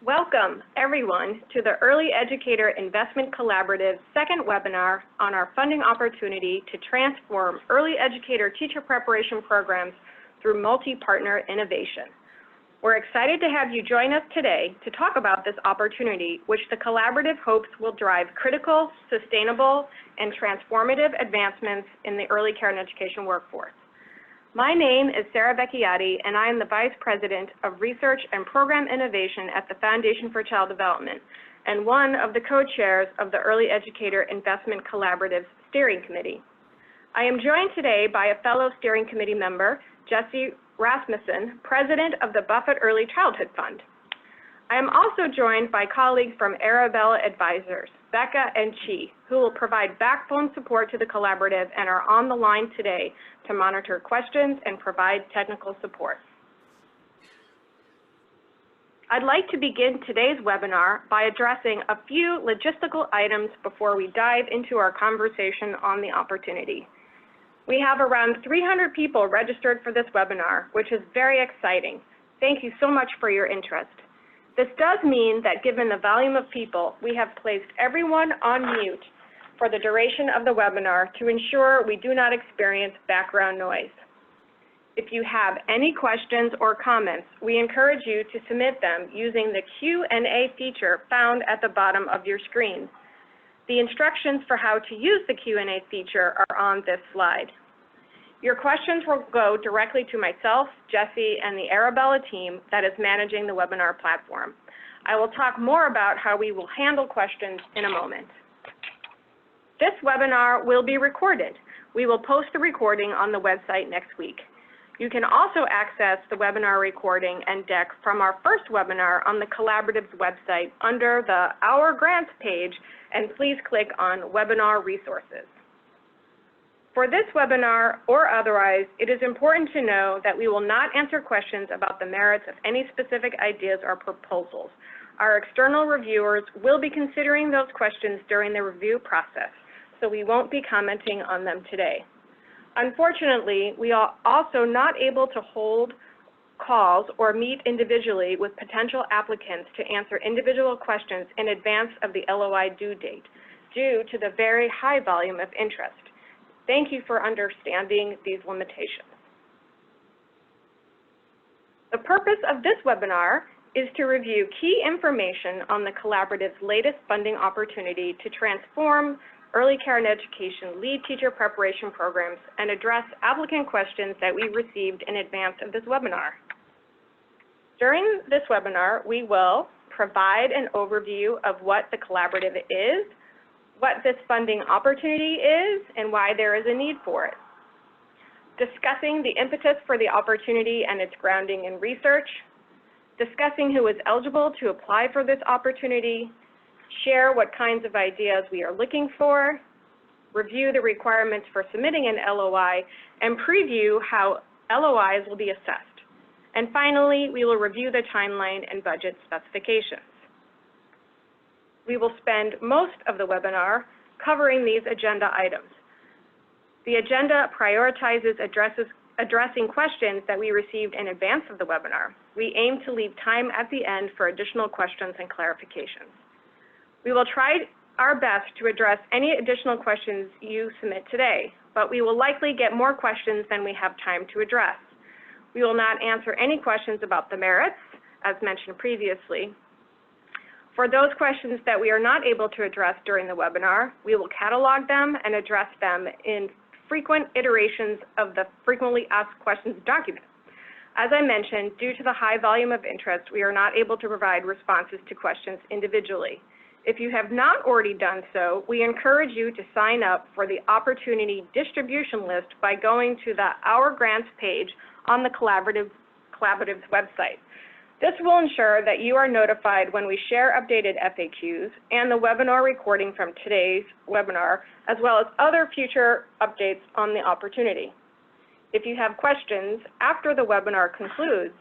Welcome, everyone, to the Early Educator Investment Collaborative second webinar on our funding opportunity to transform early educator teacher preparation programs through multi-partner innovation. We're excited to have you join us today to talk about this opportunity, which the collaborative hopes will drive critical, sustainable, and transformative advancements in the early care and education workforce. My name is Sarah Vecchiotti, and I am the Vice President of Research and Program Innovation at the Foundation for Child Development, and one of the co-chairs of the Early Educator Investment Collaborative's Steering Committee. I am joined today by a fellow Steering Committee member, Jesse Rasmussen, President of the Buffett Early Childhood Fund. I am also joined by colleagues from Arabella Advisors, Becca and Chi, who will provide backbone support to the collaborative and are on the line today to monitor questions and provide technical support. I'd like to begin today's webinar by addressing a few logistical items before we dive into our conversation on the opportunity. We have around 300 people registered for this webinar, which is very exciting. Thank you so much for your interest. This does mean that given the volume of people, we have placed everyone on mute for the duration of the webinar to ensure we do not experience background noise. If you have any questions or comments, we encourage you to submit them using the Q&A feature found at the bottom of your screen. The instructions for how to use the Q&A feature are on this slide. Your questions will go directly to myself, Jesse, and the Arabella team that is managing the webinar platform. I will talk more about how we will handle questions in a moment. This webinar will be recorded. We will post the recording on the website next week. You can also access the webinar recording and deck from our first webinar on the Collaborative's website under the Our Grants page, and please click on Webinar Resources. For this webinar or otherwise, it is important to know that we will not answer questions about the merits of any specific ideas or proposals. Our external reviewers will be considering those questions during the review process, so we won't be commenting on them today. Unfortunately, we are also not able to hold calls or meet individually with potential applicants to answer individual questions in advance of the LOI due date due to the very high volume of interest. Thank you for understanding these limitations. The purpose of this webinar is to review key information on the collaborative's latest funding opportunity to transform early care and education lead teacher preparation programs and address applicant questions that we received in advance of this webinar. During this webinar, we will provide an overview of what the collaborative is, what this funding opportunity is, and why there is a need for it. Discussing the impetus for the opportunity and its grounding in research. Discussing who is eligible to apply for this opportunity. Share what kinds of ideas we are looking for. Review the requirements for submitting an LOI, and preview how LOIs will be assessed. And finally, we will review the timeline and budget specifications. We will spend most of the webinar covering these agenda items. The agenda prioritizes addressing questions that we received in advance of the webinar. We aim to leave time at the end for additional questions and clarifications. We will try our best to address any additional questions you submit today, but we will likely get more questions than we have time to address. We will not answer any questions about the merits, as mentioned previously. For those questions that we are not able to address during the webinar, we will catalog them and address them in frequent iterations of the frequently asked questions document. As I mentioned, due to the high volume of interest, we are not able to provide responses to questions individually. If you have not already done so, we encourage you to sign up for the opportunity distribution list by going to the Our Grants page on the Collaborative's website. This will ensure that you are notified when we share updated FAQs and the webinar recording from today's webinar, as well as other future updates on the opportunity. If you have questions after the webinar concludes,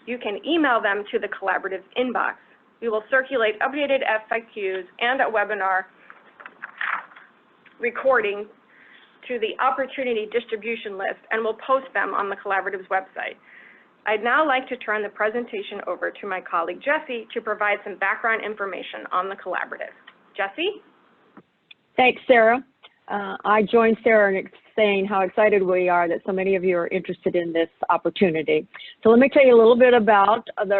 you can email them to the Collaborative's inbox. We will circulate updated FAQs and a webinar recording to the opportunity distribution list, and we'll post them on the Collaborative's website. I'd now like to turn the presentation over to my colleague Jessie to provide some background information on the collaborative. Jessie? Thanks, Sarah. I joined Sarah in saying how excited we are that so many of you are interested in this opportunity. So let me tell you a little bit about the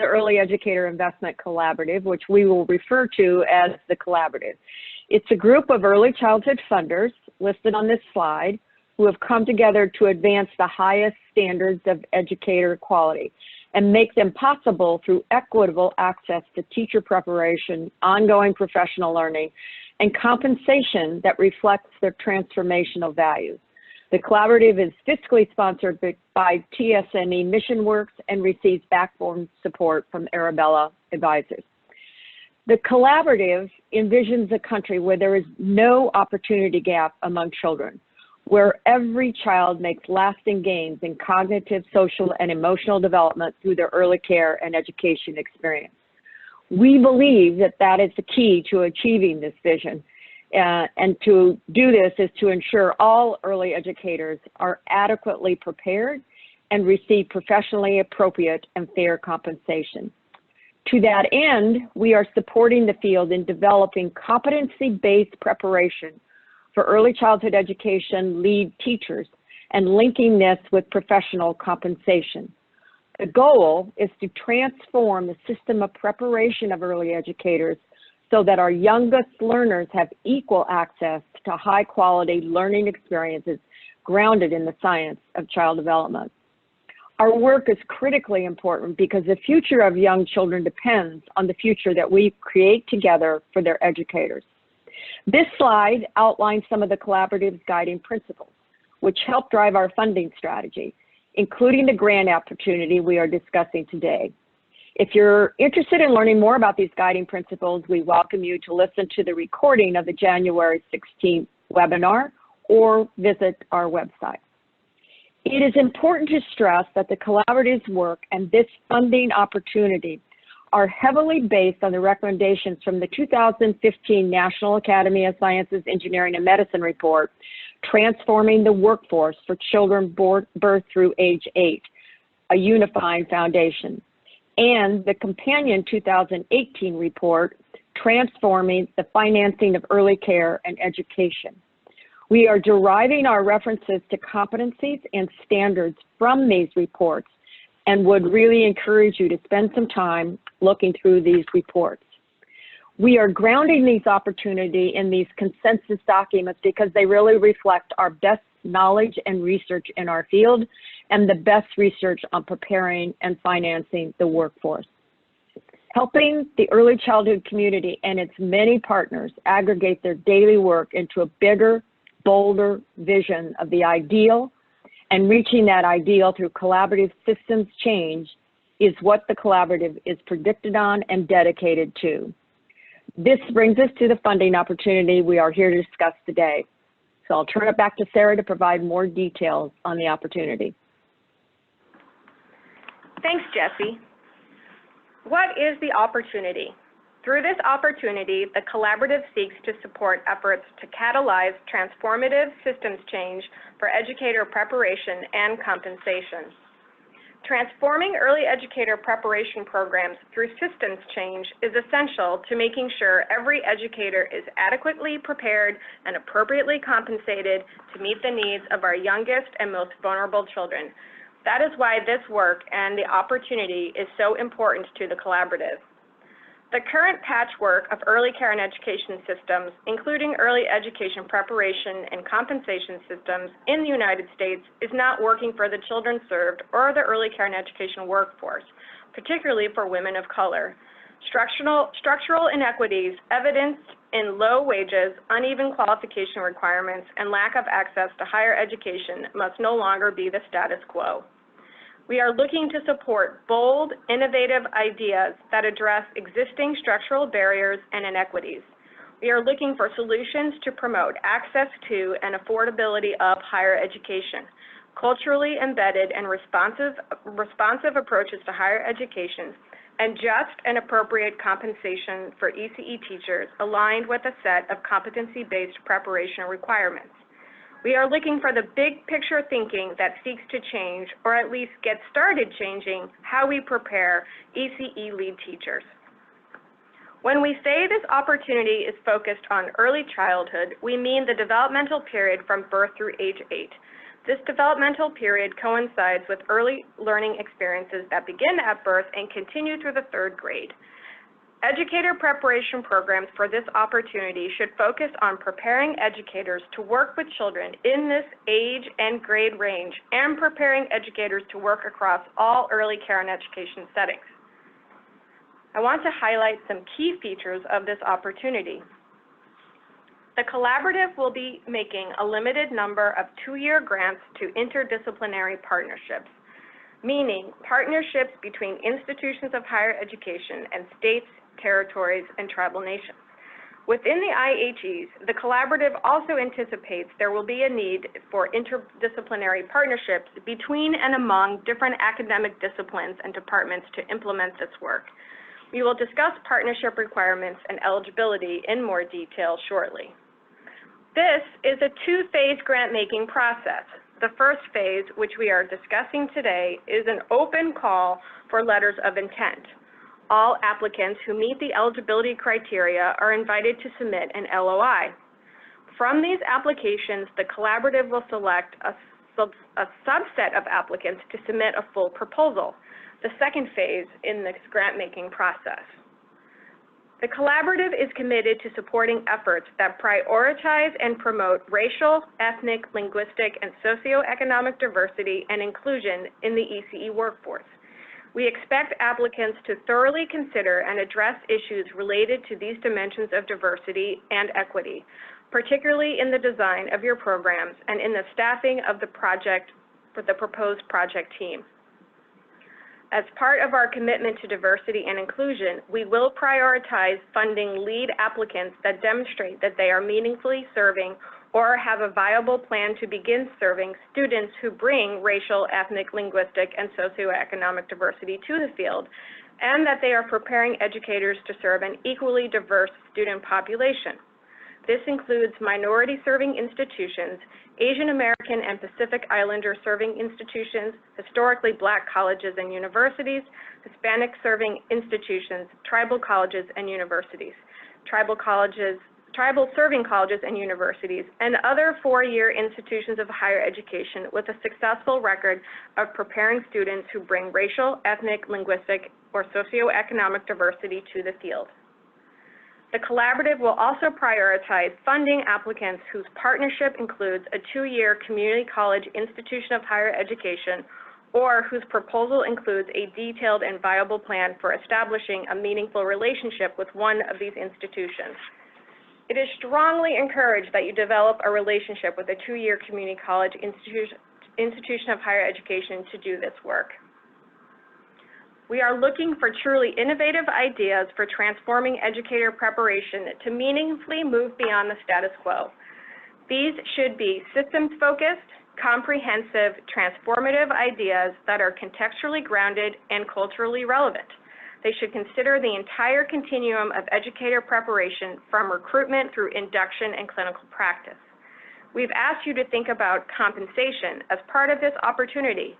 Early Educator Investment Collaborative, which we will refer to as the Collaborative. It's a group of early childhood funders listed on this slide who have come together to advance the highest standards of educator quality and make them possible through equitable access to teacher preparation, ongoing professional learning, and compensation that reflects their transformational values. The collaborative is fiscally sponsored by TSNE MissionWorks and receives backbone support from Arabella Advisors. The collaborative envisions a country where there is no opportunity gap among children, where every child makes lasting gains in cognitive, social, and emotional development through their early care and education experience. We believe that that is the key to achieving this vision, and to do this is to ensure all early educators are adequately prepared and receive professionally appropriate and fair compensation. To that end, we are supporting the field in developing competency-based preparation for early childhood education lead teachers and linking this with professional compensation. The goal is to transform the system of preparation of early educators so that our youngest learners have equal access to high quality learning experiences grounded in the science of child development. Our work is critically important because the future of young children depends on the future that we create together for their educators. This slide outlines some of the collaborative's guiding principles, which help drive our funding strategy, including the grant opportunity we are discussing today. If you're interested in learning more about these guiding principles, we welcome you to listen to the recording of the January 16th webinar or visit our website. It is important to stress that the collaborative's work and this funding opportunity are heavily based on the recommendations from the 2015 National Academy of Sciences, Engineering, and Medicine report, Transforming the Workforce for Children Birth through Age 8, a Unifying Foundation, and the companion 2018 report, Transforming the Financing of Early Care and Education. We are deriving our references to competencies and standards from these reports and would really encourage you to spend some time looking through these reports. We are grounding these opportunities in these consensus documents because they really reflect our best knowledge and research in our field and the best research on preparing and financing the workforce. Helping the early childhood community and its many partners aggregate their daily work into a bigger, bolder vision of the ideal, and reaching that ideal through collaborative systems change is what the collaborative is predicted on and dedicated to. This brings us to the funding opportunity we are here to discuss today. So I'll turn it back to Sarah to provide more details on the opportunity. Thanks, Jessie. What is the opportunity? Through this opportunity, the collaborative seeks to support efforts to catalyze transformative systems change for educator preparation and compensation. Transforming early educator preparation programs through systems change is essential to making sure every educator is adequately prepared and appropriately compensated to meet the needs of our youngest and most vulnerable children. That is why this work and the opportunity is so important to the collaborative. The current patchwork of early care and education systems, including early education preparation and compensation systems in the United States, is not working for the children served or the early care and education workforce, particularly for women of color. Structural inequities evidenced in low wages, uneven qualification requirements, and lack of access to higher education must no longer be the status quo. We are looking to support bold, innovative ideas that address existing structural barriers and inequities. We are looking for solutions to promote access to and affordability of higher education, culturally embedded and responsive approaches to higher education, and just and appropriate compensation for ECE teachers aligned with a set of competency-based preparation requirements. We are looking for the big picture thinking that seeks to change, or at least get started changing, how we prepare ECE lead teachers. When we say this opportunity is focused on early childhood, we mean the developmental period from birth through age 8. This developmental period coincides with early learning experiences that begin at birth and continue through the 3rd grade. Educator preparation programs for this opportunity should focus on preparing educators to work with children in this age and grade range and preparing educators to work across all early care and education settings. I want to highlight some key features of this opportunity. The collaborative will be making a limited number of 2-year grants to interdisciplinary partnerships, meaning partnerships between institutions of higher education and states, territories, and tribal nations. Within the IHEs, the collaborative also anticipates there will be a need for interdisciplinary partnerships between and among different academic disciplines and departments to implement this work. We will discuss partnership requirements and eligibility in more detail shortly. This is a 2-phase grant-making process. The first phase, which we are discussing today, is an open call for letters of intent. All applicants who meet the eligibility criteria are invited to submit an LOI. From these applications, the collaborative will select a subset of applicants to submit a full proposal, the second phase in this grant-making process. The collaborative is committed to supporting efforts that prioritize and promote racial, ethnic, linguistic, and socioeconomic diversity and inclusion in the ECE workforce. We expect applicants to thoroughly consider and address issues related to these dimensions of diversity and equity, particularly in the design of your programs and in the staffing of the project for the proposed project team. As part of our commitment to diversity and inclusion, we will prioritize funding lead applicants that demonstrate that they are meaningfully serving or have a viable plan to begin serving students who bring racial, ethnic, linguistic, and socioeconomic diversity to the field, and that they are preparing educators to serve an equally diverse student population. This includes minority-serving institutions, Asian American and Pacific Islander-serving institutions, historically Black colleges and universities, Hispanic-serving institutions, tribal colleges and universities, tribal-serving colleges and universities, and other 4-year institutions of higher education with a successful record of preparing students who bring racial, ethnic, linguistic, or socioeconomic diversity to the field. The collaborative will also prioritize funding applicants whose partnership includes a 2-year community college institution of higher education or whose proposal includes a detailed and viable plan for establishing a meaningful relationship with one of these institutions. It is strongly encouraged that you develop a relationship with a 2-year community college institution of higher education to do this work. We are looking for truly innovative ideas for transforming educator preparation to meaningfully move beyond the status quo. These should be systems-focused, comprehensive, transformative ideas that are contextually grounded and culturally relevant. They should consider the entire continuum of educator preparation from recruitment through induction and clinical practice. We've asked you to think about compensation as part of this opportunity.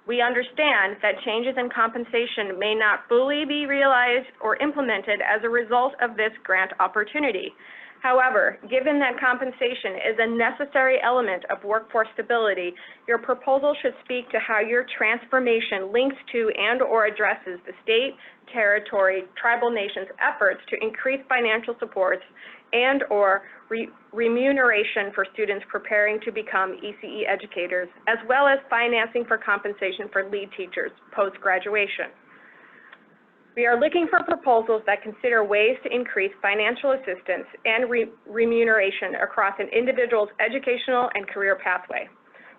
We understand that changes in compensation may not fully be realized or implemented as a result of this grant opportunity. However, given that compensation is a necessary element of workforce stability, your proposal should speak to how your transformation links to and/or addresses the state, territory, tribal nations' efforts to increase financial supports and/or remuneration for students preparing to become ECE educators, as well as financing for compensation for lead teachers post-graduation. We are looking for proposals that consider ways to increase financial assistance and remuneration across an individual's educational and career pathway,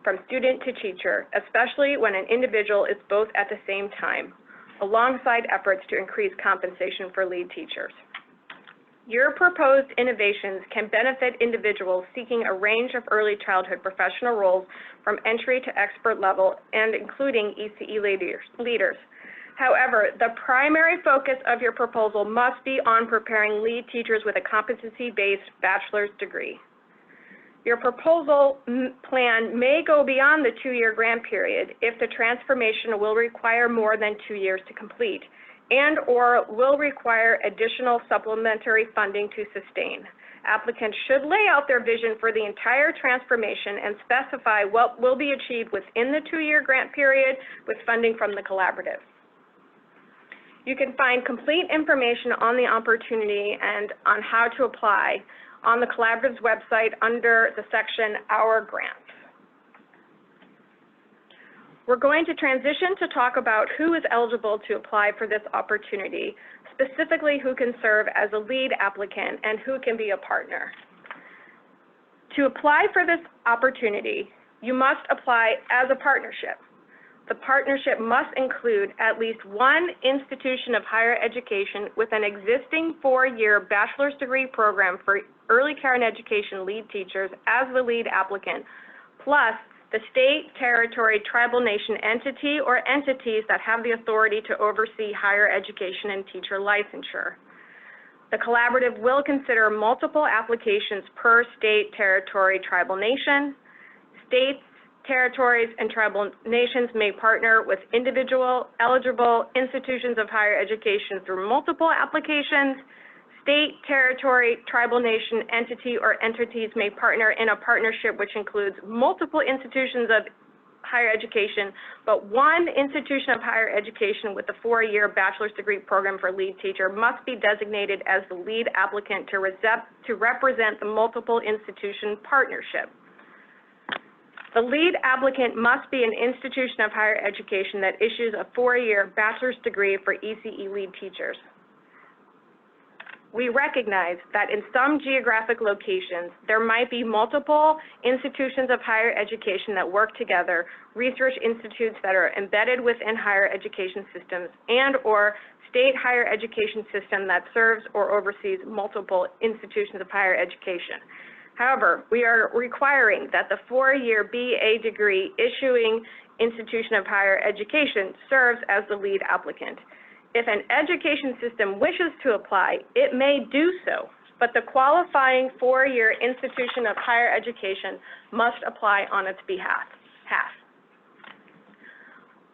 from student to teacher, especially when an individual is both at the same time, alongside efforts to increase compensation for lead teachers. Your proposed innovations can benefit individuals seeking a range of early childhood professional roles from entry to expert level and including ECE leaders. However, the primary focus of your proposal must be on preparing lead teachers with a competency-based bachelor's degree. Your proposal plan may go beyond the 2-year grant period if the transformation will require more than 2 years to complete and/or will require additional supplementary funding to sustain. Applicants should lay out their vision for the entire transformation and specify what will be achieved within the 2-year grant period with funding from the collaborative. You can find complete information on the opportunity and on how to apply on the collaborative's website under the section Our Grants. We're going to transition to talk about who is eligible to apply for this opportunity, specifically who can serve as a lead applicant and who can be a partner. To apply for this opportunity, you must apply as a partnership. The partnership must include at least one institution of higher education with an existing 4-year bachelor's degree program for early care and education lead teachers as the lead applicant, plus the state, territory, tribal nation entity or entities that have the authority to oversee higher education and teacher licensure. The collaborative will consider multiple applications per state, territory, tribal nation. States, territories, and tribal nations may partner with individual eligible institutions of higher education through multiple applications. State, territory, tribal nation, entity, or entities may partner in a partnership which includes multiple institutions of higher education, but one institution of higher education with a 4-year bachelor's degree program for lead teacher must be designated as the lead applicant to represent the multiple institution partnership. The lead applicant must be an institution of higher education that issues a 4-year bachelor's degree for ECE lead teachers. We recognize that in some geographic locations, there might be multiple institutions of higher education that work together, research institutes that are embedded within higher education systems, and/or state higher education system that serves or oversees multiple institutions of higher education. However, we are requiring that the 4-year BA degree issuing institution of higher education serves as the lead applicant. If an education system wishes to apply, it may do so, but the qualifying 4-year institution of higher education must apply on its behalf.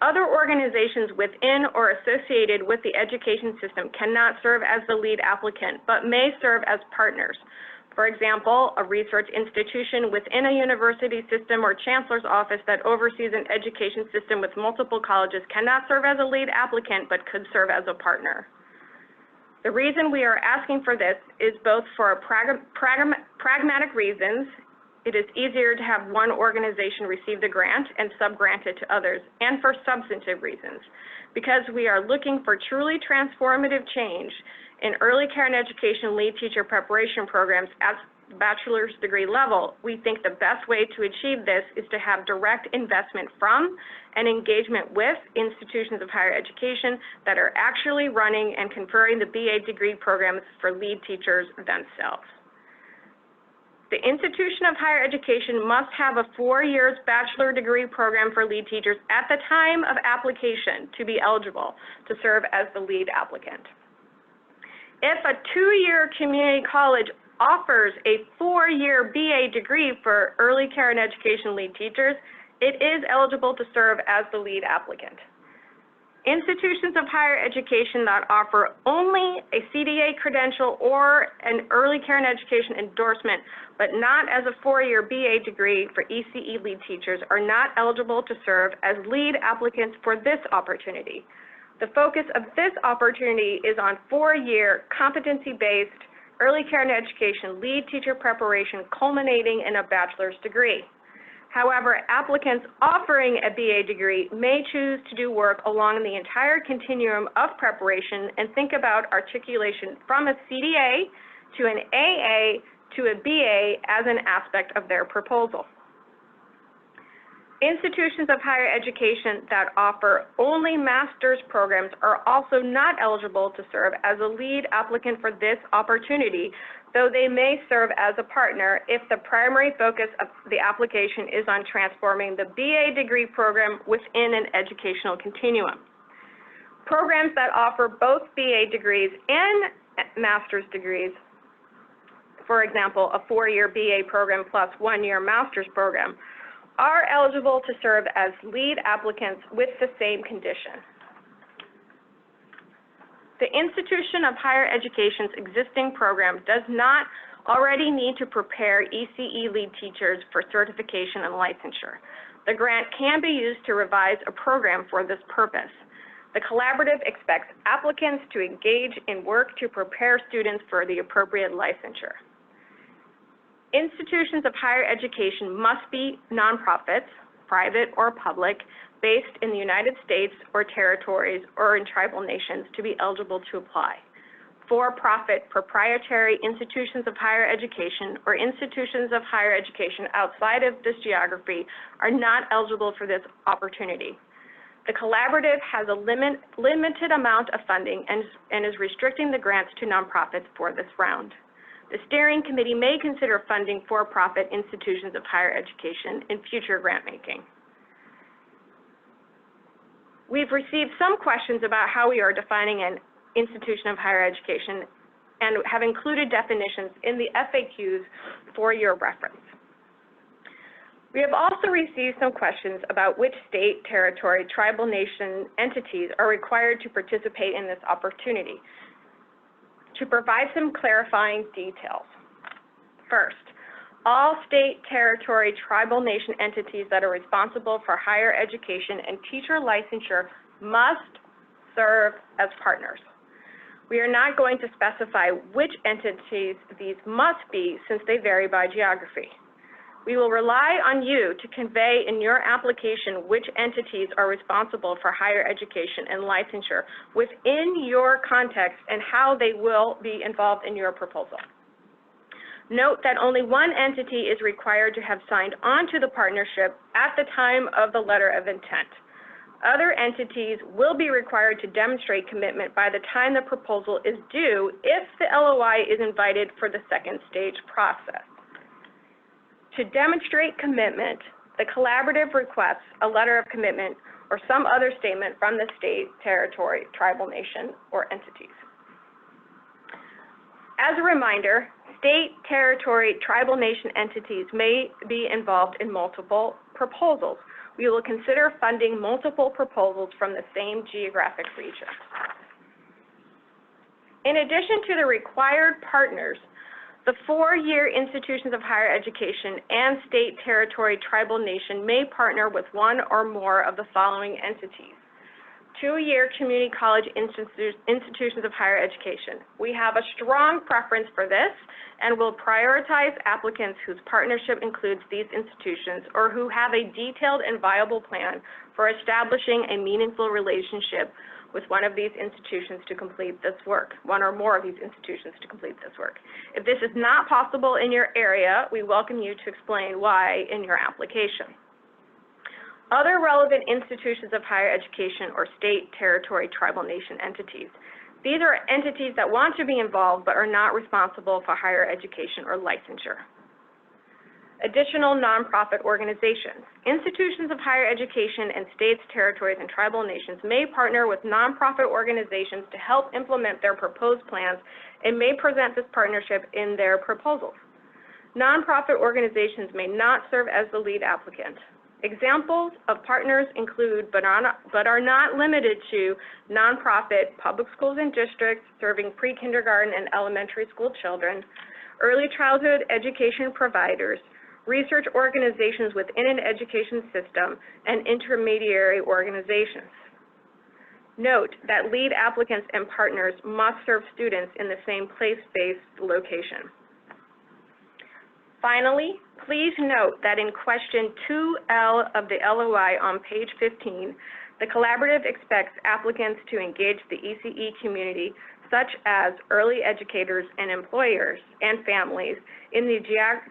Other organizations within or associated with the education system cannot serve as the lead applicant, but may serve as partners. For example, a research institution within a university system or chancellor's office that oversees an education system with multiple colleges cannot serve as a lead applicant, but could serve as a partner. The reason we are asking for this is both for pragmatic reasons. It is easier to have one organization receive the grant and sub-grant it to others, and for substantive reasons, because we are looking for truly transformative change in early care and education lead teacher preparation programs at bachelor's degree level. We think the best way to achieve this is to have direct investment from and engagement with institutions of higher education that are actually running and conferring the BA degree programs for lead teachers themselves. The institution of higher education must have a 4-year bachelor degree program for lead teachers at the time of application to be eligible to serve as the lead applicant. If a 2-year community college offers a 4-year BA degree for early care and education lead teachers, it is eligible to serve as the lead applicant. Institutions of higher education that offer only a CDA credential or an early care and education endorsement, but not as a 4-year BA degree for ECE lead teachers, are not eligible to serve as lead applicants for this opportunity. The focus of this opportunity is on 4-year competency-based early care and education lead teacher preparation culminating in a bachelor's degree. However, applicants offering a BA degree may choose to do work along the entire continuum of preparation and think about articulation from a CDA to an AA to a BA as an aspect of their proposal. Institutions of higher education that offer only master's programs are also not eligible to serve as a lead applicant for this opportunity, though they may serve as a partner if the primary focus of the application is on transforming the BA degree program within an educational continuum. Programs that offer both BA degrees and master's degrees for example, a 4-year BA program plus 1-year master's program, are eligible to serve as lead applicants with the same condition. The institution of higher education's existing program does not already need to prepare ECE lead teachers for certification and licensure. The grant can be used to revise a program for this purpose. The collaborative expects applicants to engage in work to prepare students for the appropriate licensure. Institutions of higher education must be nonprofits, private or public, based in the United States or territories or in tribal nations to be eligible to apply. For-profit proprietary institutions of higher education or institutions of higher education outside of this geography are not eligible for this opportunity. The collaborative has a limited amount of funding and is restricting the grants to nonprofits for this round. The steering committee may consider funding for-profit institutions of higher education in future grant making. We've received some questions about how we are defining an institution of higher education and have included definitions in the FAQs for your reference. We have also received some questions about which state, territory, tribal nation entities are required to participate in this opportunity. To provide some clarifying details. First, all state, territory, tribal nation entities that are responsible for higher education and teacher licensure must serve as partners. We are not going to specify which entities these must be since they vary by geography. We will rely on you to convey in your application which entities are responsible for higher education and licensure within your context and how they will be involved in your proposal. Note that only one entity is required to have signed on to the partnership at the time of the letter of intent. Other entities will be required to demonstrate commitment by the time the proposal is due if the LOI is invited for the second stage process. To demonstrate commitment, the collaborative requests a letter of commitment or some other statement from the state, territory, tribal nation, or entities. As a reminder, state, territory, tribal nation entities may be involved in multiple proposals. We will consider funding multiple proposals from the same geographic region. In addition to the required partners, the 4-year institutions of higher education and state, territory, tribal nation may partner with one or more of the following entities. 2-year community college institutions of higher education. We have a strong preference for this and will prioritize applicants whose partnership includes these institutions or who have a detailed and viable plan for establishing a meaningful relationship with one of these institutions to complete this work, one or more of these institutions to complete this work. If this is not possible in your area, we welcome you to explain why in your application. Other relevant institutions of higher education or state, territory, tribal nation entities. These are entities that want to be involved but are not responsible for higher education or licensure. Additional nonprofit organizations. Institutions of higher education and states, territories, and tribal nations may partner with nonprofit organizations to help implement their proposed plans and may present this partnership in their proposals. Nonprofit organizations may not serve as the lead applicant. Examples of partners include, but are not limited to, nonprofit public schools and districts serving pre-kindergarten and elementary school children, early childhood education providers, research organizations within an education system, and intermediary organizations. Note that lead applicants and partners must serve students in the same place-based location. Finally, please note that in question 2L of the LOI on page 15, the collaborative expects applicants to engage the ECE community, such as early educators and employers and families, in the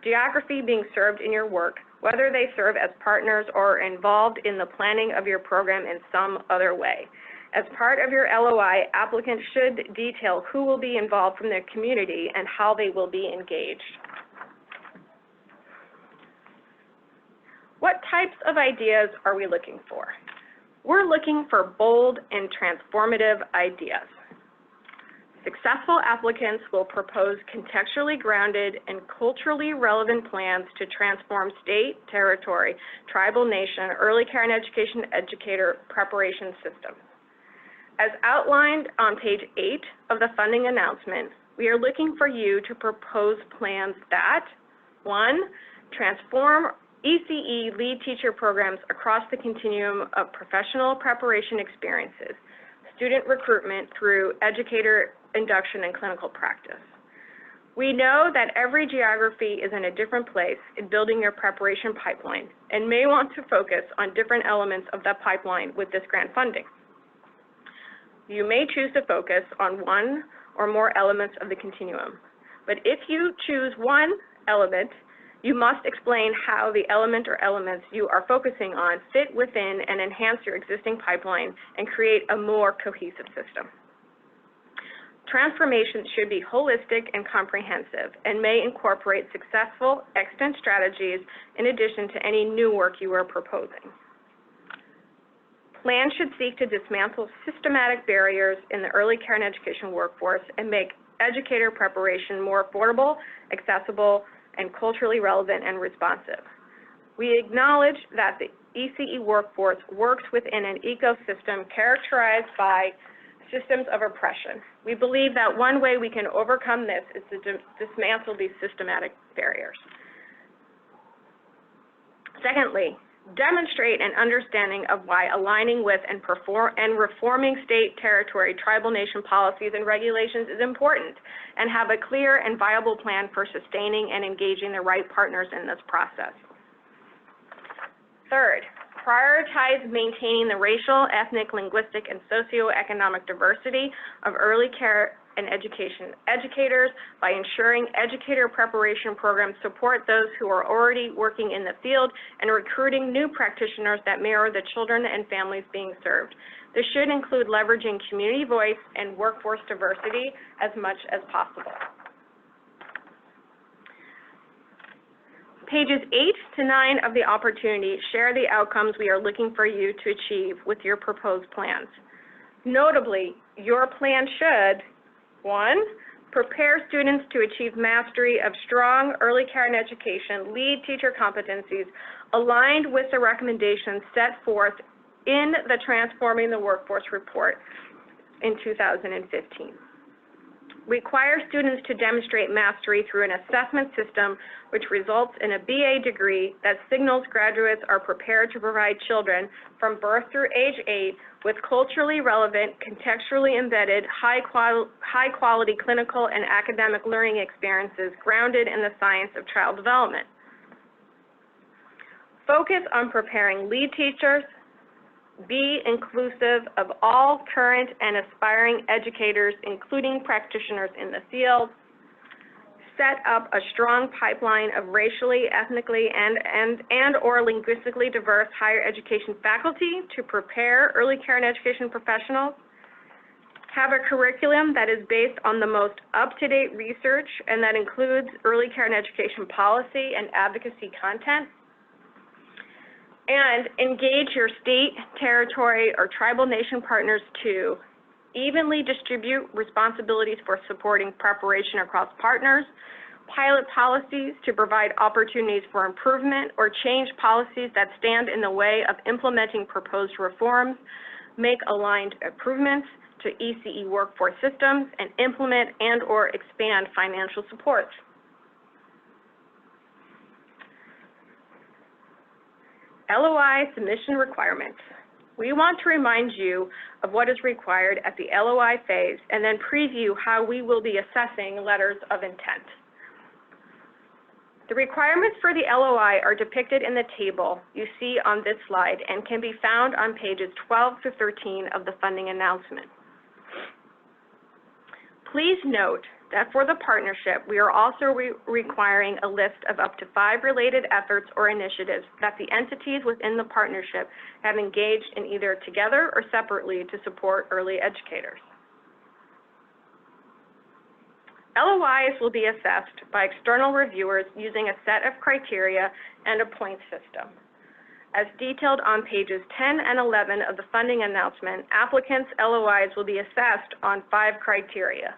geography being served in your work, whether they serve as partners or involved in the planning of your program in some other way. As part of your LOI, applicants should detail who will be involved from their community and how they will be engaged. What types of ideas are we looking for? We're looking for bold and transformative ideas. Successful applicants will propose contextually grounded and culturally relevant plans to transform state, territory, tribal, nation, early care and education educator preparation systems. As outlined on page 8 of the funding announcement, we are looking for you to propose plans that, 1, transform ECE lead teacher programs across the continuum of professional preparation experiences, student recruitment through educator induction and clinical practice. We know that every geography is in a different place in building your preparation pipeline and may want to focus on different elements of that pipeline with this grant funding. You may choose to focus on one or more elements of the continuum, but if you choose one element, you must explain how the element or elements you are focusing on fit within and enhance your existing pipeline and create a more cohesive system. Transformations should be holistic and comprehensive and may incorporate successful extant strategies in addition to any new work you are proposing. Plans should seek to dismantle systematic barriers in the early care and education workforce and make educator preparation more affordable, accessible, and culturally relevant and responsive. We acknowledge that the ECE workforce works within an ecosystem characterized by systems of oppression. We believe that one way we can overcome this is to dismantle these systematic barriers. Secondly, demonstrate an understanding of why aligning with and reforming state, territory, tribal nation policies and regulations is important, and have a clear and viable plan for sustaining and engaging the right partners in this process. Third, prioritize maintaining the racial, ethnic, linguistic, and socioeconomic diversity of early care and education educators by ensuring educator preparation programs support those who are already working in the field and recruiting new practitioners that mirror the children and families being served. This should include leveraging community voice and workforce diversity as much as possible. Pages 8 to 9 of the opportunity share the outcomes we are looking for you to achieve with your proposed plans. Notably, your plan should, 1, prepare students to achieve mastery of strong early care and education lead teacher competencies aligned with the recommendations set forth in the Transforming the Workforce report in 2015. Require students to demonstrate mastery through an assessment system which results in a BA degree that signals graduates are prepared to provide children from birth through age 8 with culturally relevant, contextually embedded, high-quality clinical and academic learning experiences grounded in the science of child development. Focus on preparing lead teachers. Be inclusive of all current and aspiring educators, including practitioners in the field. Set up a strong pipeline of racially, ethnically, and/or linguistically diverse higher education faculty to prepare early care and education professionals. Have a curriculum that is based on the most up-to-date research and that includes early care and education policy and advocacy content. And engage your state, territory, or tribal nation partners to evenly distribute responsibilities for supporting preparation across partners, pilot policies to provide opportunities for improvement or change policies that stand in the way of implementing proposed reforms, make aligned improvements to ECE workforce systems, and implement and/or expand financial support. LOI submission requirements. We want to remind you of what is required at the LOI phase and then preview how we will be assessing letters of intent. The requirements for the LOI are depicted in the table you see on this slide and can be found on pages 12 to 13 of the funding announcement. Please note that for the partnership, we are also requiring a list of up to 5 related efforts or initiatives that the entities within the partnership have engaged in either together or separately to support early educators. LOIs will be assessed by external reviewers using a set of criteria and a point system. As detailed on pages 10 and 11 of the funding announcement, applicants' LOIs will be assessed on 5 criteria.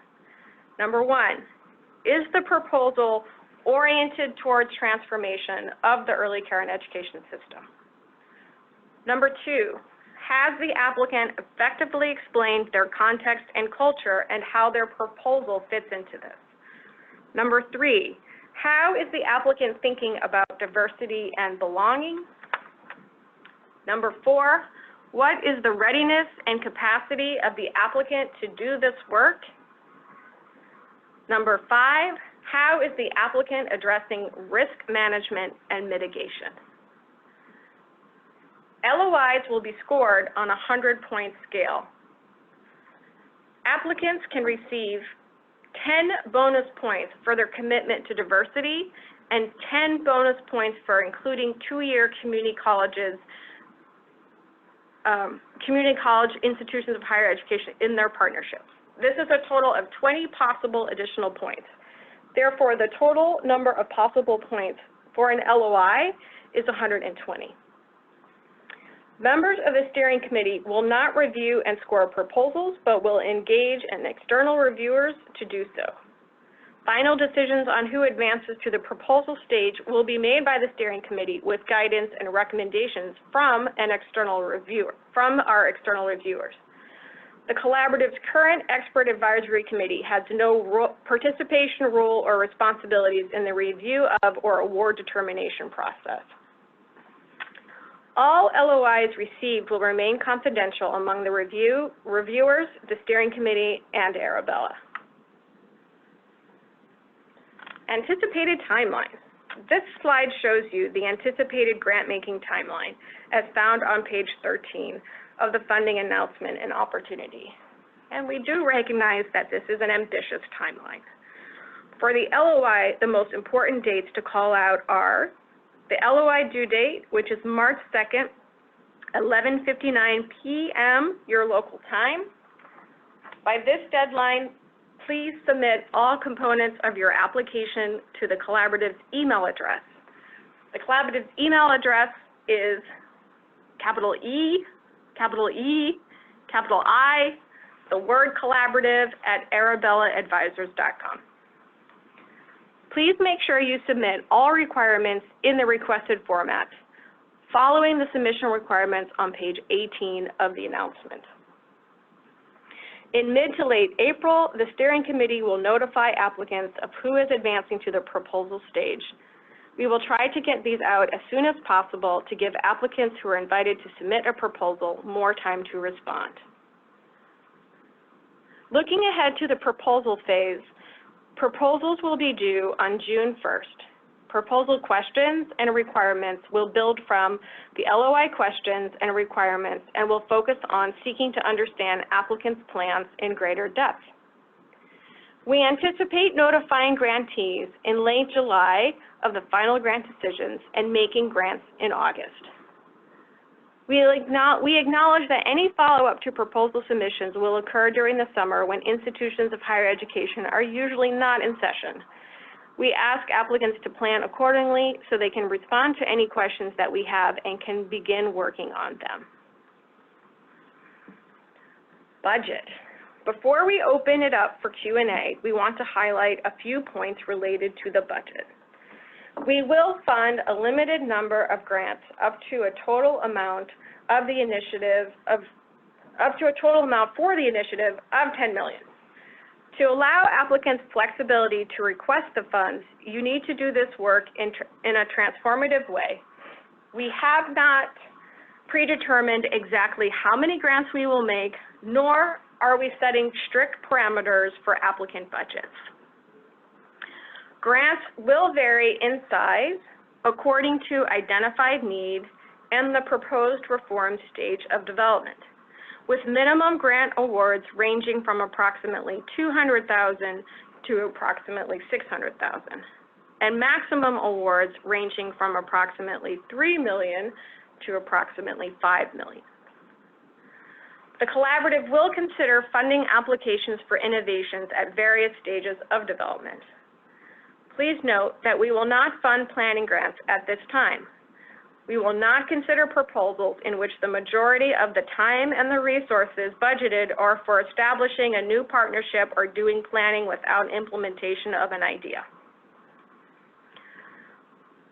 Number one, is the proposal oriented towards transformation of the early care and education system? Number two, has the applicant effectively explained their context and culture and how their proposal fits into this? Number three, how is the applicant thinking about diversity and belonging? Number four, what is the readiness and capacity of the applicant to do this work? Number five, how is the applicant addressing risk management and mitigation? LOIs will be scored on a 100-point scale. Applicants can receive 10 bonus points for their commitment to diversity and 10 bonus points for including two-year community college institutions of higher education in their partnerships. This is a total of 20 possible additional points. Therefore, the total number of possible points for an LOI is 120. Members of the steering committee will not review and score proposals, but will engage in external reviewers to do so. Final decisions on who advances to the proposal stage will be made by the steering committee with guidance and recommendations from our external reviewers. The collaborative's current expert advisory committee has no participation role or responsibilities in the review of or award determination process. All LOIs received will remain confidential among the reviewers, the steering committee, and Arabella. Anticipated timeline. This slide shows you the anticipated grant-making timeline as found on page 13 of the funding announcement and opportunity. And we do recognize that this is an ambitious timeline. For the LOI, the most important dates to call out are the LOI due date, which is March 2nd, 11:59 p.m. your local time. By this deadline, please submit all components of your application to the collaborative's email address. The collaborative's email address is capital E, capital I, the word collaborative at arabellaadvisors.com. Please make sure you submit all requirements in the requested format, following the submission requirements on page 18 of the announcement. In mid to late April, the steering committee will notify applicants of who is advancing to the proposal stage. We will try to get these out as soon as possible to give applicants who are invited to submit a proposal more time to respond. Looking ahead to the proposal phase, proposals will be due on June 1st. Proposal questions and requirements will build from the LOI questions and requirements and will focus on seeking to understand applicants' plans in greater depth. We anticipate notifying grantees in late July of the final grant decisions and making grants in August. We acknowledge that any follow-up to proposal submissions will occur during the summer when institutions of higher education are usually not in session. We ask applicants to plan accordingly so they can respond to any questions that we have and can begin working on them. Budget. Before we open it up for Q&A, we want to highlight a few points related to the budget. We will fund a limited number of grants up to a total amount of the initiative for the initiative of $10 million. To allow applicants flexibility to request the funds, you need to do this work in a transformative way. We have not predetermined exactly how many grants we will make, nor are we setting strict parameters for applicant budgets. Grants will vary in size according to identified need and the proposed reform stage of development, with minimum grant awards ranging from approximately $200,000 to approximately $600,000, and maximum awards ranging from approximately $3 million to approximately $5 million. The collaborative will consider funding applications for innovations at various stages of development. Please note that we will not fund planning grants at this time. We will not consider proposals in which the majority of the time and the resources budgeted are for establishing a new partnership or doing planning without implementation of an idea.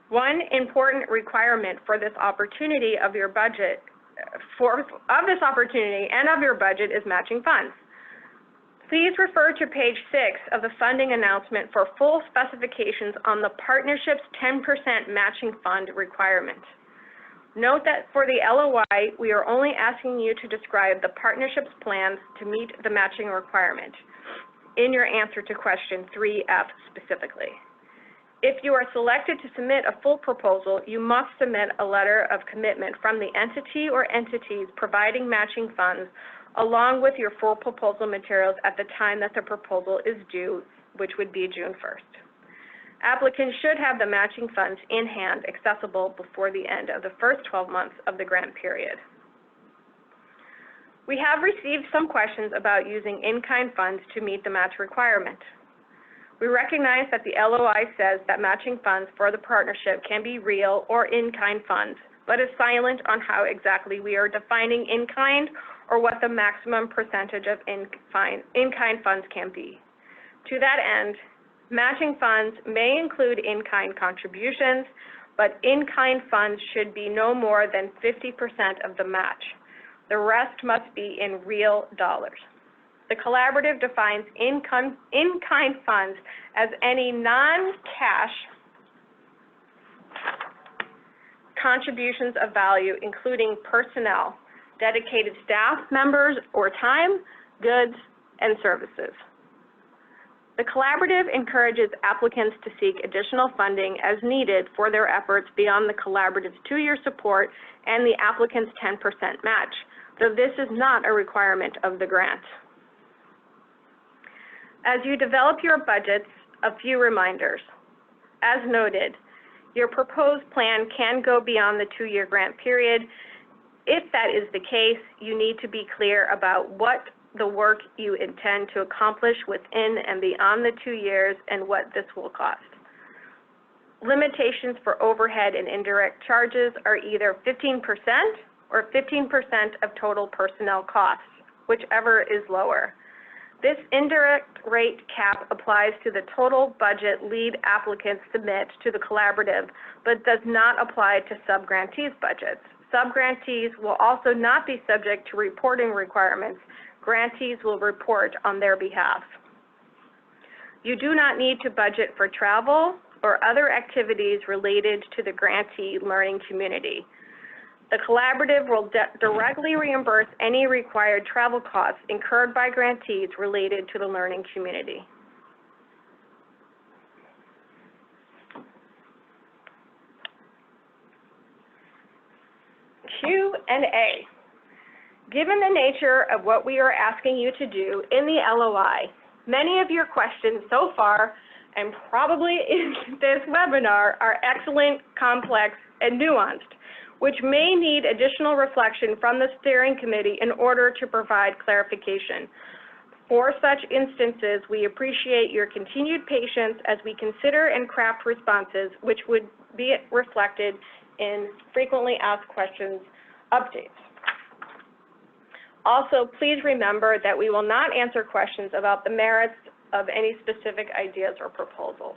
One important requirement for this opportunity of your budget, is matching funds. Please refer to page 6 of the funding announcement for full specifications on the partnership's 10% matching fund requirement. Note that for the LOI, we are only asking you to describe the partnership's plans to meet the matching requirement in your answer to question 3F specifically. If you are selected to submit a full proposal, you must submit a letter of commitment from the entity or entities providing matching funds along with your full proposal materials at the time that the proposal is due, which would be June 1st. Applicants should have the matching funds in hand accessible before the end of the first 12 months of the grant period. We have received some questions about using in-kind funds to meet the match requirement. We recognize that the LOI says that matching funds for the partnership can be real or in-kind funds, but is silent on how exactly we are defining in-kind or what the maximum percentage of in-kind funds can be. To that end, matching funds may include in-kind contributions, but in-kind funds should be no more than 50% of the match. The rest must be in real dollars. The collaborative defines in-kind funds as any non-cash contributions of value, including personnel, dedicated staff members, or time, goods, and services. The collaborative encourages applicants to seek additional funding as needed for their efforts beyond the collaborative's 2-year support and the applicant's 10% match, though this is not a requirement of the grant. As you develop your budgets, a few reminders. As noted, your proposed plan can go beyond the 2-year grant period. If that is the case, you need to be clear about what the work you intend to accomplish within and beyond the 2 years and what this will cost. Limitations for overhead and indirect charges are either 15% or 15% of total personnel costs, whichever is lower. This indirect rate cap applies to the total budget lead applicants submit to the collaborative, but does not apply to subgrantees' budgets. Subgrantees will also not be subject to reporting requirements. Grantees will report on their behalf. You do not need to budget for travel or other activities related to the grantee learning community. The collaborative will directly reimburse any required travel costs incurred by grantees related to the learning community. Q&A. Given the nature of what we are asking you to do in the LOI, many of your questions so far, and probably in this webinar, are excellent, complex, and nuanced, which may need additional reflection from the steering committee in order to provide clarification. For such instances, we appreciate your continued patience as we consider and craft responses which would be reflected in frequently asked questions updates. Also, please remember that we will not answer questions about the merits of any specific ideas or proposals.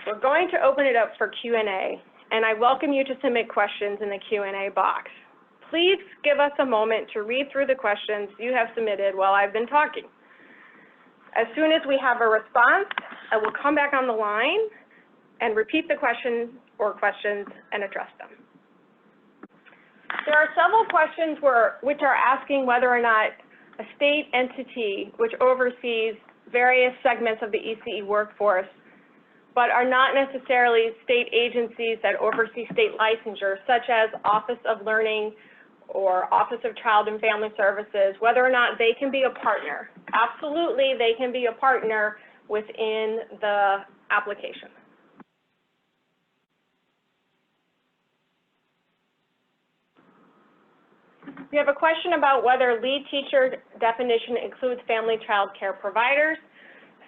We're going to open it up for Q&A, and I welcome you to submit questions in the Q&A box. Please give us a moment to read through the questions you have submitted while I've been talking. As soon as we have a response, I will come back on the line and repeat the question or questions and address them. There are several questions which are asking whether or not a state entity which oversees various segments of the ECE workforce, but are not necessarily state agencies that oversee state licensure, such as Office of Learning or Office of Child and Family Services, whether or not they can be a partner. Absolutely, they can be a partner within the application. We have a question about whether lead teacher definition includes family child care providers.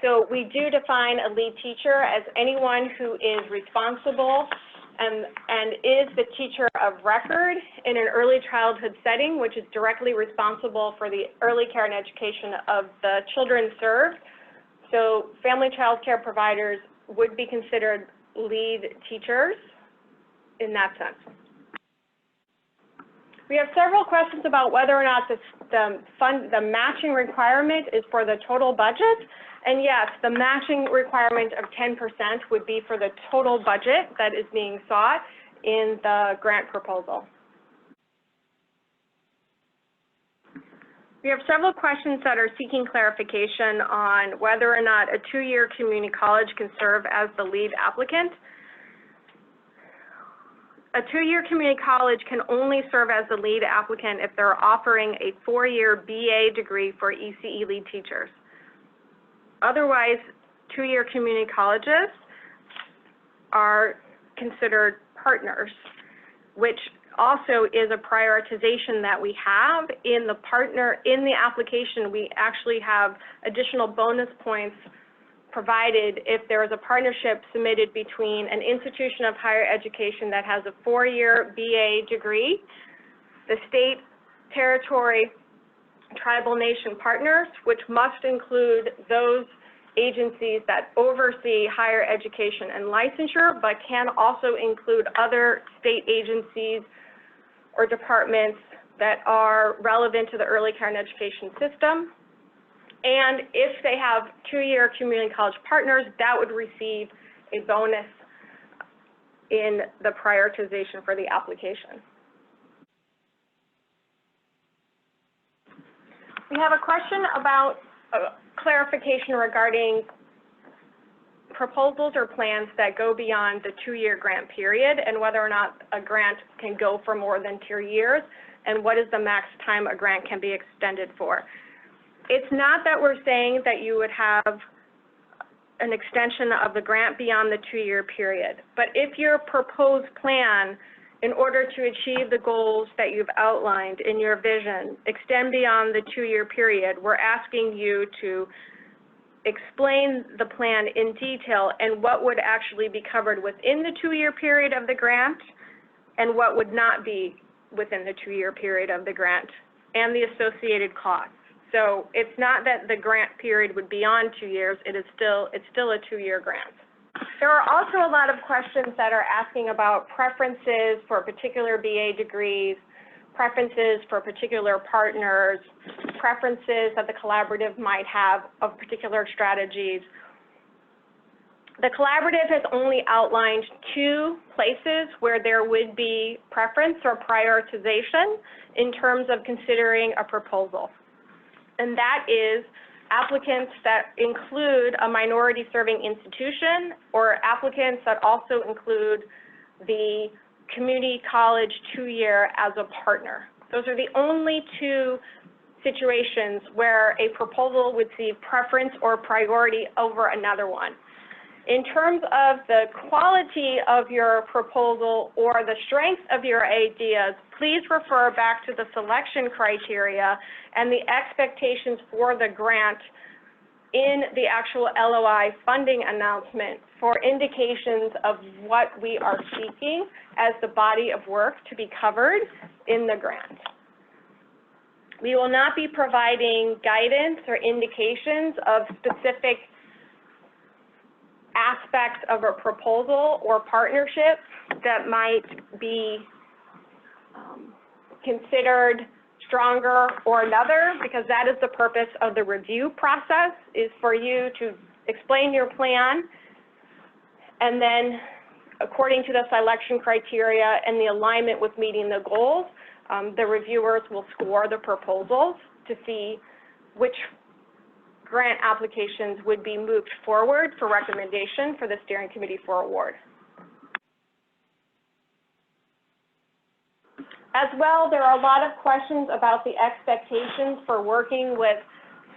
So we do define a lead teacher as anyone who is responsible and is the teacher of record in an early childhood setting, which is directly responsible for the early care and education of the children served. So family child care providers would be considered lead teachers in that sense. We have several questions about whether or not the matching requirement is for the total budget. And yes, the matching requirement of 10% would be for the total budget that is being sought in the grant proposal. We have several questions that are seeking clarification on whether or not a 2-year community college can serve as the lead applicant. A 2-year community college can only serve as the lead applicant if they're offering a 4-year BA degree for ECE lead teachers. Otherwise, 2-year community colleges are considered partners, which also is a prioritization that we have in the application. We actually have additional bonus points provided if there is a partnership submitted between an institution of higher education that has a 4-year BA degree, the state, territory, tribal nation partners, which must include those agencies that oversee higher education and licensure, but can also include other state agencies or departments that are relevant to the early care and education system. And if they have 2-year community college partners, that would receive a bonus in the prioritization for the application. We have a question about clarification regarding proposals or plans that go beyond the 2-year grant period and whether or not a grant can go for more than 2 years and what is the max time a grant can be extended for. It's not that we're saying that you would have an extension of the grant beyond the 2-year period, but if your proposed plan, in order to achieve the goals that you've outlined in your vision, extend beyond the 2-year period, we're asking you to explain the plan in detail and what would actually be covered within the 2-year period of the grant and what would not be within the 2-year period of the grant and the associated costs. So it's not that the grant period would be on 2 years, it's still a 2-year grant. There are also a lot of questions that are asking about preferences for particular BA degrees, preferences for particular partners, preferences that the collaborative might have of particular strategies. The collaborative has only outlined 2 places where there would be preference or prioritization in terms of considering a proposal. And that is applicants that include a minority serving institution or applicants that also include the community college 2-year as a partner. Those are the only 2 situations where a proposal would see preference or priority over another one. In terms of the quality of your proposal or the strength of your ideas, please refer back to the selection criteria and the expectations for the grant in the actual LOI funding announcement for indications of what we are seeking as the body of work to be covered in the grant. We will not be providing guidance or indications of specific aspects of a proposal or partnership that might be considered stronger or another, because that is the purpose of the review process, is for you to explain your plan, and then according to the selection criteria and the alignment with meeting the goals, the reviewers will score the proposals to see which grant applications would be moved forward for recommendation for the steering committee for award. As well, there are a lot of questions about the expectations for working with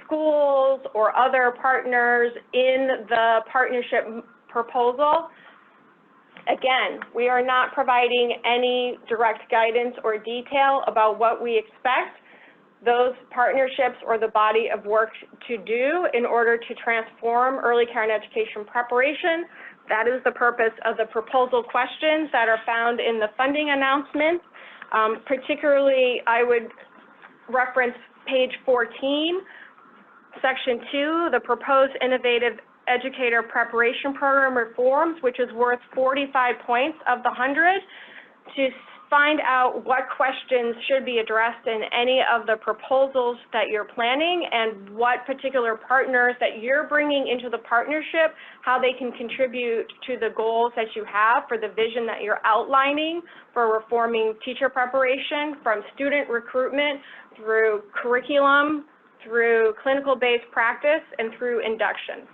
schools or other partners in the partnership proposal. Again, we are not providing any direct guidance or detail about what we expect, those partnerships or the body of work to do in order to transform early care and education preparation. That is the purpose of the proposal questions that are found in the funding announcement. Particularly, I would reference page 14, section 2, the proposed innovative educator preparation program reforms, which is worth 45 points of the 100, to find out what questions should be addressed in any of the proposals that you're planning and what particular partners that you're bringing into the partnership, how they can contribute to the goals that you have for the vision that you're outlining for reforming teacher preparation, from student recruitment through curriculum, through clinical-based practice, and through induction.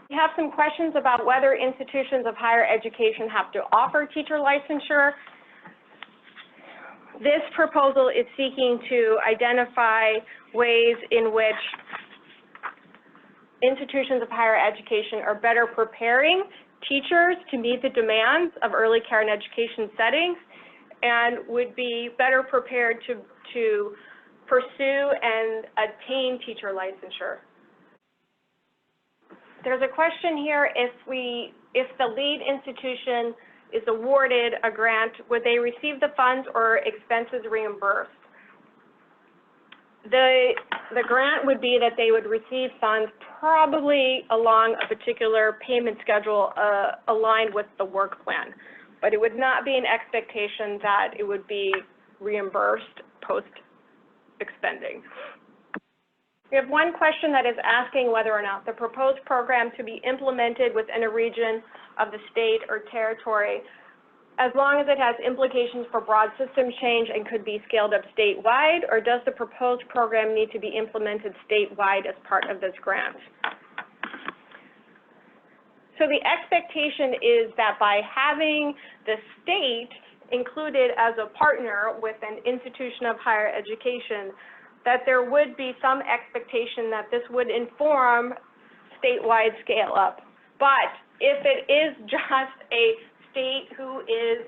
We have some questions about whether institutions of higher education have to offer teacher licensure. This proposal is seeking to identify ways in which institutions of higher education are better preparing teachers to meet the demands of early care and education settings and would be better prepared to pursue and attain teacher licensure. There's a question here, if the lead institution is awarded a grant, would they receive the funds or expenses reimbursed? The grant would be that they would receive funds probably along a particular payment schedule aligned with the work plan, but it would not be an expectation that it would be reimbursed post-expending. We have one question that is asking whether or not the proposed program to be implemented within a region of the state or territory, as long as it has implications for broad system change and could be scaled up statewide, or does the proposed program need to be implemented statewide as part of this grant? So the expectation is that by having the state included as a partner with an institution of higher education, that there would be some expectation that this would inform statewide scale up. But if it is just a state who is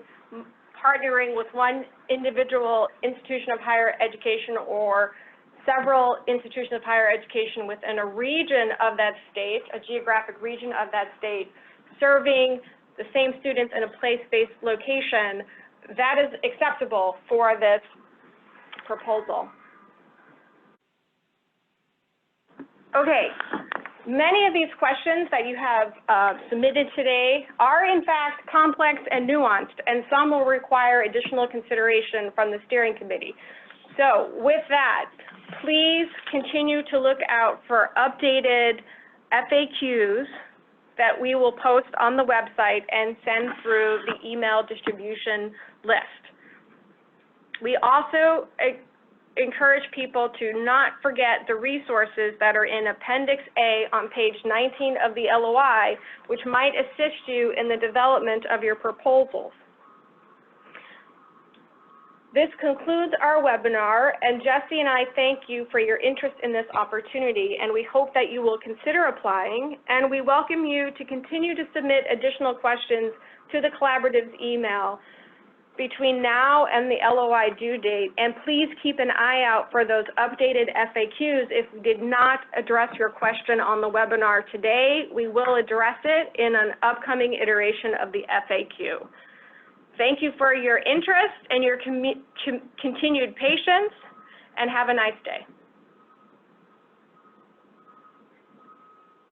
partnering with one individual institution of higher education or several institutions of higher education within a region of that state, a geographic region of that state, serving the same students in a place-based location, that is acceptable for this proposal. Okay, many of these questions that you have submitted today are in fact complex and nuanced, and some will require additional consideration from the steering committee. So with that, please continue to look out for updated FAQs that we will post on the website and send through the email distribution list. We also encourage people to not forget the resources that are in Appendix A on page 19 of the LOI, which might assist you in the development of your proposals. This concludes our webinar, and Jesse and I thank you for your interest in this opportunity, and we hope that you will consider applying, and we welcome you to continue to submit additional questions to the Collaborative's email between now and the LOI due date, and please keep an eye out for those updated FAQs. If we did not address your question on the webinar today, we will address it in an upcoming iteration of the FAQ. Thank you for your interest and your continued patience, and have a nice day.